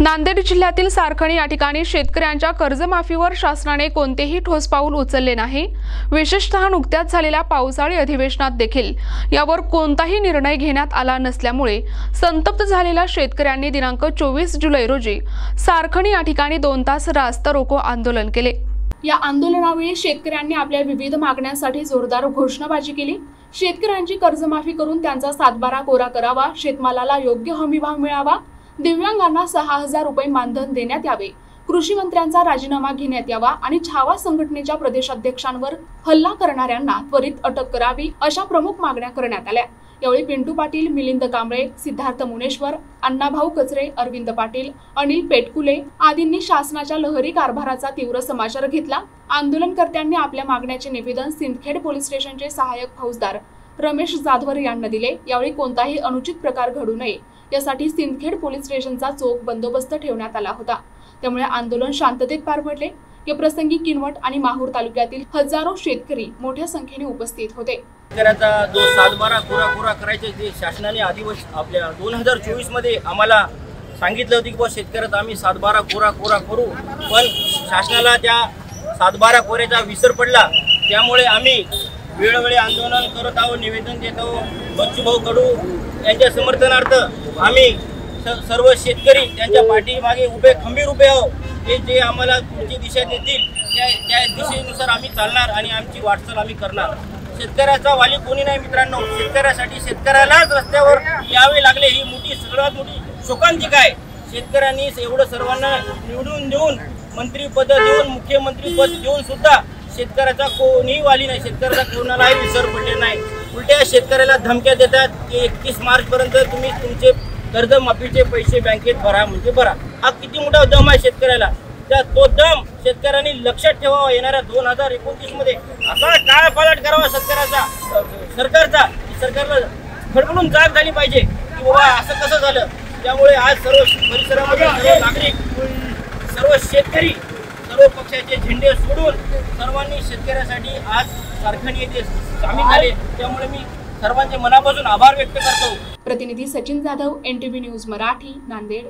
नांदेड जिल्ह्यातील सारखणी या ठिकाणी शेतकऱ्यांच्या कर्जमाफीवर शासनाने कोणतेही ठोस पाऊल उचलले नाही। विशेषतः नुकत्याच झालेल्या पावसाळी अधिवेशनात देखील यावर कोणताही निर्णय घेण्यात आला नसल्यामुळे संतप्त झालेल्या शेतकऱ्यांनी दिनांक 24 जुलै रोजी सारखणी या ठिकाणी 2 तास रास्ता रोको आंदोलन केले। या आंदोलनावेळी शेतकऱ्यांनी आपल्या विविध मागण्यांसाठी जोरदार घोषणाबाजी केली। शेतकऱ्यांची कर्जमाफी करून त्यांचा 7/12 कोरा करावा, शेतमालाला योग्य हमीभाव मिळावा, दिव्यांगांना 6000 रुपये मानधन देण्यात यावे, कृषी मंत्र्यांचा राजीनामा घेण्यात यावा आणि छावा संघटनेच्या प्रदेशाध्यक्षांवर हल्ला करणाऱ्यांना त्वरित अटक करावी अशा प्रमुख मागण्या करण्यात आल्या। यावेळी पिंटू पाटील, मिलिंद कांबळे, सिद्धार्थ मुनेश्वर, अण्णाभाऊ कचरे, अरविंद पाटील, अनिल पेटकुले आदींनी शासनाच्या लहरी कारभाराचा तीव्र समाचार घेतला। आंदोलनकर्त्यांनी आपल्या मागण्याचे निवेदन सिंदखेड पोलीस स्टेशनचे सहाय्यक फौजदार रमेश जाधवर यांना दिले। यावेळी कोणताही अनुचित प्रकार घडू नये यासाठी सिंदखेड पोलीस स्टेशनचा चोख बंदोबस्त ठेवण्यात आला होता। त्यामुळे आंदोलन शांततेत पार पडले। या प्रसंगी किनवट आणि माहूर तालुक्यातील हजारो शेतकरी मोठ्या संख्येने उपस्थित होते। शेतकऱ्याचा जो 7/12 कोरा करायचे जे शासनाने आदिवासी आपल्या 2024 मध्ये आम्हाला सांगितलं होतं की शेतकऱ्याचा आम्ही 7/12 कोरा करू, पण शासनाला त्या 7/12 कोऱ्याचा विसर पडला। त्यामुळे आम्ही वेळोवेळी आंदोलन करत आहोत, निवेदन देत आहोत। बच्चूभाऊ कडू यांच्या समर्थनार्थ आम्ही सर्व शेतकरी त्यांच्या पाठीमागे खंबीर उभे आहोत। ते जे आम्हाला पुढची दिशा देतील त्या दिशेनुसार आम्ही चालणार आणि आमची वाटचाल आम्ही करणार। शेतकऱ्याचा वाली कोणी नाही मित्रांनो, शेतकऱ्यासाठी शेतकऱ्यालाच रस्त्यावर यावे लागले ही सर्वात मोठी शोकांतिका आहे। शेतकऱ्यांनी एवढं सर्वांना निवडून देऊन मंत्रीपद देऊन मुख्यमंत्रीपद देऊन सुद्धा शेतकऱ्याचा कोणीही वाली नाही, शेतकऱ्याचा कोणालाही विसर पडले नाही। उलट्या शेतकऱ्याला धमक्या देतात की 31 मार्च पर्यंत तुम्ही तुमचे कर्जमाफीचे पैसे बँकेत भरा म्हणजे भरा। हा किती मोठा दम आहे शेतकऱ्याला। तो दम शेतकऱ्यांनी लक्षात ठेवावा। येणाऱ्या 2029 मध्ये असा काळपालट करावा शेतकऱ्याचा सरकारचा, सरकारला खडबडून जाग झाली पाहिजे की बाबा असं कसं झालं। त्यामुळे आज सर्व परिसरामध्ये सर्व नागरिक, सर्व शेतकरी, सर्व पक्षाचे झेंडे सोडून सर्वांनी शेतकऱ्यासाठी आज सारखणी येथे सामील झाले। त्यामुळे मी सर्वांचे मनापासून आभार व्यक्त करतो। प्रतिनिधी सचिन जाधव, NTV न्यूज मराठी, नांदेड।